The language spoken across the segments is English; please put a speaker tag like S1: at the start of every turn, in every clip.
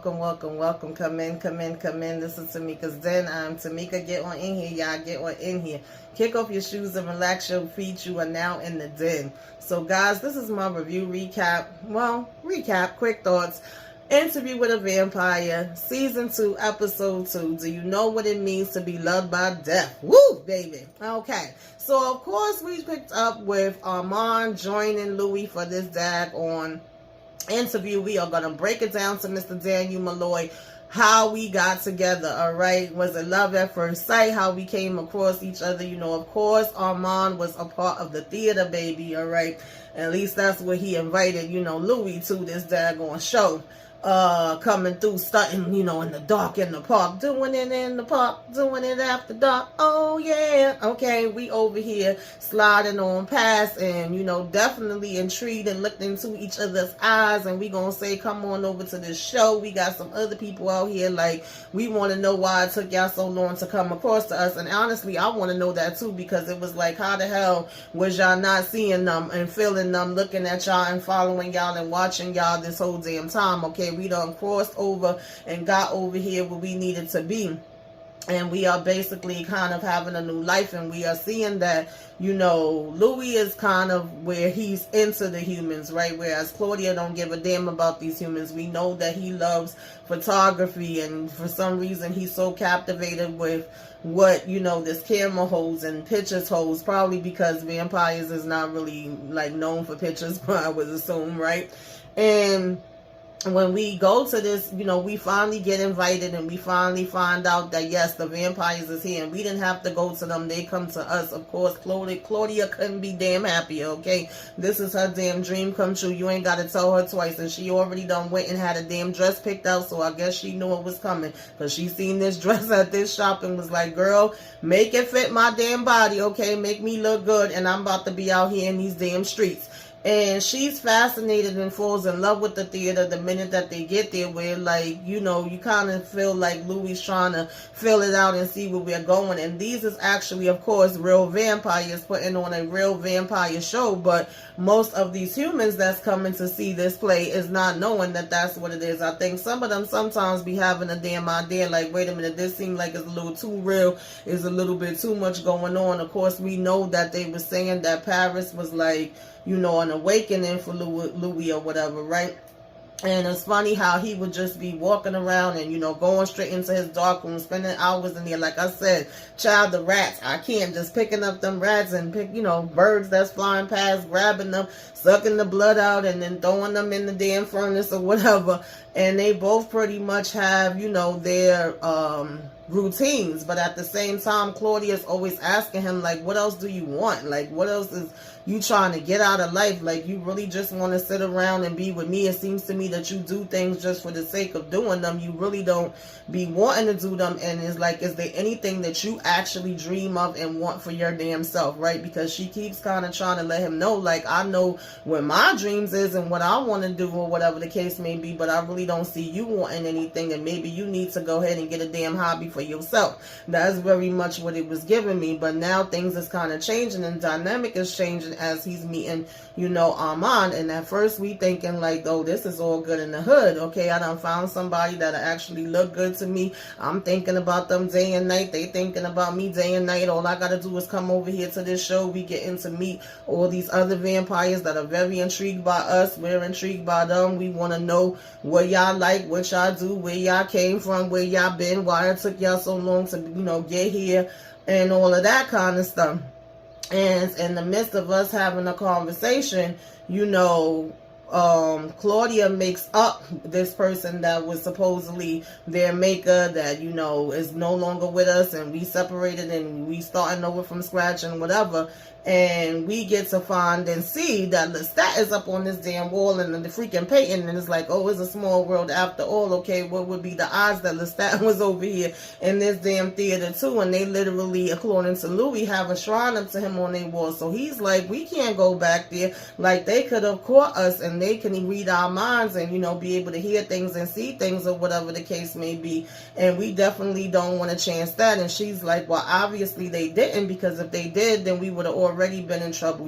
S1: welcome. Come in. This is Tamika's Den. I'm Tamika. Get on in here, y'all. Get on in here. Kick off your shoes and relax your feet. You are now in the den. So, guys, this is my review recap. Quick thoughts. Interview with a Vampire, Season 2, Episode 2. Do you know what it means to be loved by death? Woo, baby. Okay. So, of course, we picked up with Armand joining Louis for this daggone interview. We are going to break it down to Mr. Daniel Malloy, how we got together, all right? Was it love at first sight? How we came across each other? You know, of course, Armand was a part of the theater, baby, all right? At least that's what he invited, Louis to this daggone show. Coming through, starting, in the dark in the park, doing it in the park, doing it after dark. Oh yeah, okay, we over here sliding on past, and definitely intrigued and looked into each other's eyes, and we gonna say, come on over to this show. We got some other people out here, like, we want to know why it took y'all so long to come across to us, and honestly, I want to know that too, because it was like, how the hell was y'all not seeing them and feeling them, looking at y'all and following y'all and watching y'all this whole damn time? Okay, we done crossed over and got over here where we needed to be, and we are basically kind of having a new life, and we are seeing that Louis is kind of where he's into the humans, right? Whereas Claudia don't give a damn about these humans. We know that he loves photography, and for some reason he's so captivated with what this camera holds and pictures holds, probably because vampires is not really like known for pictures, but I would assume, right? And when we go to this, we finally get invited, and we finally find out that, yes, the vampires is here, and we didn't have to go to them. They come to us. Of course, Claudia couldn't be damn happier, okay? This is her damn dream come true. You ain't got to tell her twice, and she already done went and had a damn dress picked out, so I guess she knew it was coming, because she seen this dress at this shop and was like, girl, make it fit my damn body, okay? Make me look good, and I'm about to be out here in these damn streets. And she's fascinated and falls in love with the theater the minute that they get there, where, like, you kind of feel like Louis trying to fill it out and see where we're going. And these is actually, of course, real vampires putting on a real vampire show, but most of these humans that's coming to see this play is not knowing that that's what it is. I think some of them sometimes be having a damn idea, like, wait a minute, this seems like it's a little too real, is a little bit too much going on. Of course, we know that they were saying that Paris was like, an awakening for Louis or whatever, right? And it's funny how he would just be walking around and, going straight into his dark room, spending hours in there. Like I said, child, the rats. I can't just picking up them rats and pick, birds that's flying past, grabbing them, sucking the blood out, and then throwing them in the damn furnace or whatever. And they both pretty much have, their routines. But at the same time, Claudia's always asking him, like, what else do you want? Like, what else is you trying to get out of life? Like, you really just want to sit around and be with me? It seems to me that you do things just for the sake of doing them. You really don't be wanting to do them. And it's like, is there anything that you actually dream of and want for your damn self, right? Because she keeps kind of trying to let him know, like, I know what my dreams is and what I want to do or whatever the case may be, but I really don't see you wanting anything, and maybe you need to go ahead and get a damn hobby for yourself. That's very much what it was giving me. But now things is kind of changing, and dynamic is changing as he's meeting, Armand. And at first we thinking like, oh, this is all good in the hood. Okay, I done found somebody that actually look good to me. I'm thinking about them day and night. They thinking about me day and night. All I got to do is come over here to this show. We getting to meet all these other vampires that are very intrigued by us. We're intrigued by them. We want to know what y'all like, what y'all do, where y'all came from, where y'all been, why it took y'all so long to, get here, and all of that kind of stuff. And in the midst of us having a conversation, Claudia makes up this person that was supposedly their maker that, is no longer with us, and we separated and we starting over from scratch and whatever. And we get to find and see that Lestat is up on this damn wall and the freaking painting, and it's like, oh, it's a small world after all. Okay, what would be the odds that Lestat was over here in this damn theater too? And they literally, according to Louis, have a shrine up to him on their wall. So he's like, we can't go back there. Like, they could have caught us and they can read our minds and, be able to hear things and see things or whatever the case may be. And we definitely don't want to chance that. And she's like, well, obviously they didn't, because if they did, then we would have already been in trouble,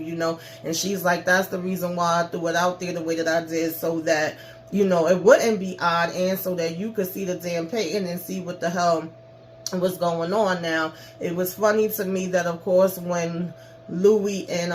S1: And she's like, that's the reason why I threw it out there the way that I did, so that you know, it wouldn't be odd, and so that you could see the damn painting and see what the hell was going on. Now, it was funny to me that, of course, when Louis and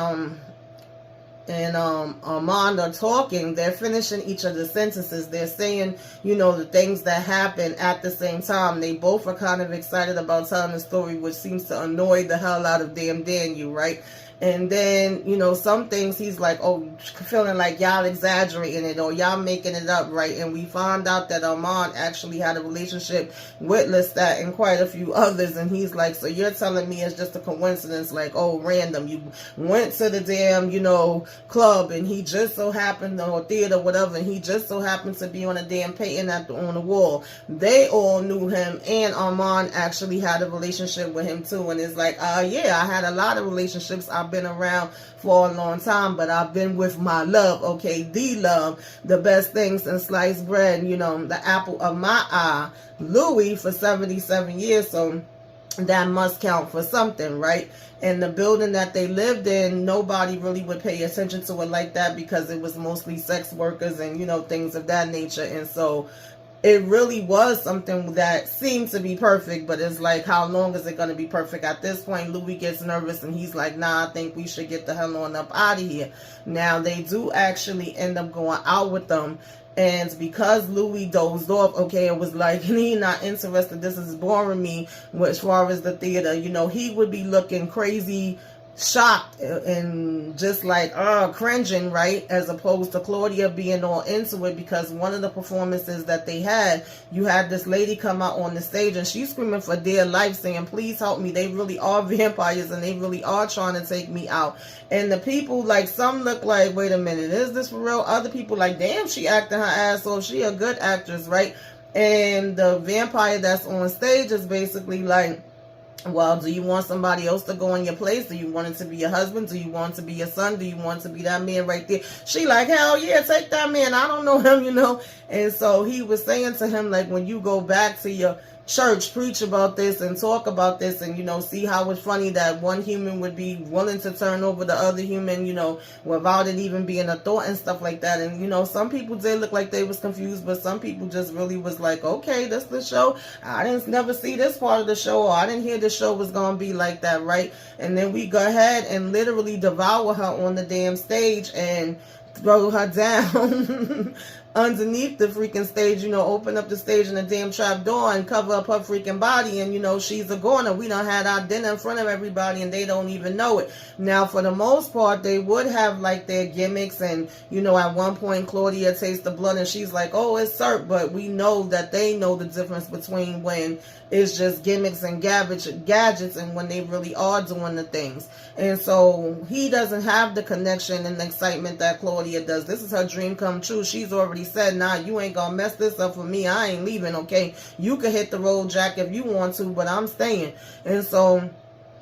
S1: Armand are talking, they're finishing each of the sentences. They're saying, you know, the things that happen at the same time. They both are kind of excited about telling the story, which seems to annoy the hell out of damn Daniel, right? And then, you know, some things he's like, oh, feeling like y'all exaggerating it or y'all making it up, right? And we found out that Armand actually had a relationship with Lestat and quite a few others. And he's like, so you're telling me it's just a coincidence, like, oh, random. You went to the damn, you know, club and he just so happened, or theater, whatever, and he just so happened to be on a damn painting on the wall. They all knew him, and Armand actually had a relationship with him too. And it's like, yeah, I had a lot of relationships. I've been around for a long time, but I've been with my love, okay, the love, the best things since sliced bread, you know, the apple of my eye, Louis, for 77 years, so that must count for something, right? And the building that they lived in, nobody really would pay attention to it like that because it was mostly sex workers and, you know, things of that nature. And so it really was something that seemed to be perfect, but it's like, how long is it going to be perfect? At this point, Louis gets nervous and he's like, nah, I think we should get the hell on up out of here. Now, they do actually end up going out with them. And because Louis dozed off, okay, it was like, he not interested. This is boring me as far as the theater. You know, he would be looking crazy, shocked and just like cringing, right, as opposed to Claudia being all into it. Because one of the performances that they had, you had this lady come out on the stage and she's screaming for dear life, saying, please help me, they really are vampires and they really are trying to take me out. And the people, like, some look like, wait a minute, is this for real? Other people like, damn, she acting her ass off, she a good actress, right? And the vampire that's on stage is basically like, well, do you want somebody else to go in your place? Do you want it to be your husband? Do you want it to be your son? Do you want it to be that man right there? She like, hell yeah, take that man. I don't know him, you know. And so he was saying to him, like, when you go back to your church, preach about this and talk about this and, you know, see how it's funny that one human would be willing to turn over the other human, you know, without it even being a thought and stuff like that. And, you know, some people did look like they was confused, but some people just really was like, okay, that's the show. I didn't never see this part of the show, or I didn't hear the show was going to be like that, right? And then we go ahead and literally devour her on the damn stage and throw her down underneath the freaking stage, you know, open up the stage in a damn trap door and cover up her freaking body. And, you know, she's a goner. We done had our dinner in front of everybody and they don't even know it. Now, for the most part, they would have like their gimmicks. And, you know, at one point, Claudia tastes the blood and she's like, oh, it's syrup. But we know that they know the difference between when it's just gimmicks and gadgets and when they really are doing the things. And so he doesn't have the connection and the excitement that Claudia does. This is her dream come true. She's already said, nah, you ain't gonna mess this up for me. I ain't leaving, okay? You can hit the road, Jack, if you want to, but I'm staying. And so,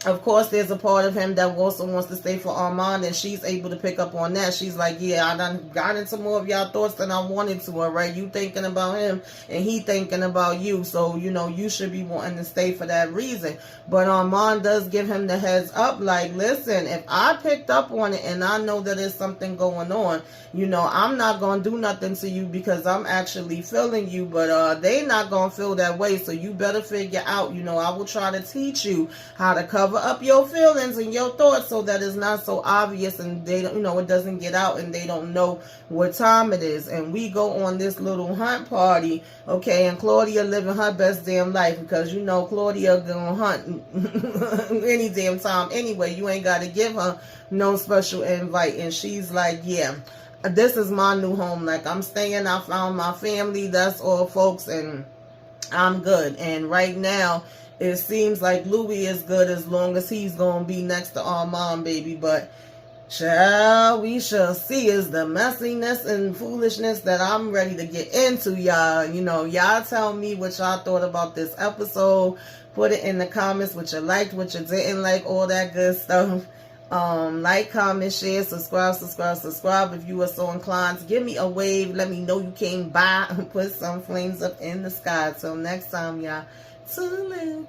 S1: of course, there's a part of him that also wants to stay for Armand, and she's able to pick up on that. She's like, yeah, I done got into more of y'all thoughts than I wanted to, all right? You thinking about him, and he thinking about you, so, you know, you should be wanting to stay for that reason. But Armand does give him the heads up, like, listen, if I picked up on it and I know that there's something going on, you know, I'm not going to do nothing to you because I'm actually feeling you, but they not going to feel that way, so you better figure out, you know, I will try to teach you how to cover up your feelings and your thoughts so that it's not so obvious and they don't, you know, it doesn't get out and they don't know what time it is. And we go on this little hunt party, okay, and Claudia living her best damn life because, you know, Claudia gonna hunt any damn time anyway. You ain't got to give her no special invite. And she's like, yeah, this is my new home. Like, I'm staying, I found my family, that's all, folks, and I'm good. And right now, it seems like Louis is good as long as he's going to be next to Armand, baby. But, child, we shall see. Is the messiness and foolishness that I'm ready to get into, y'all. You know, y'all tell me what y'all thought about this episode. Put it in the comments what you liked, what you didn't like, all that good stuff. Like, comment, share, subscribe if you are so inclined. Give me a wave. Let me know you came by and put some flames up in the sky. Till next time, y'all. Toodaloo.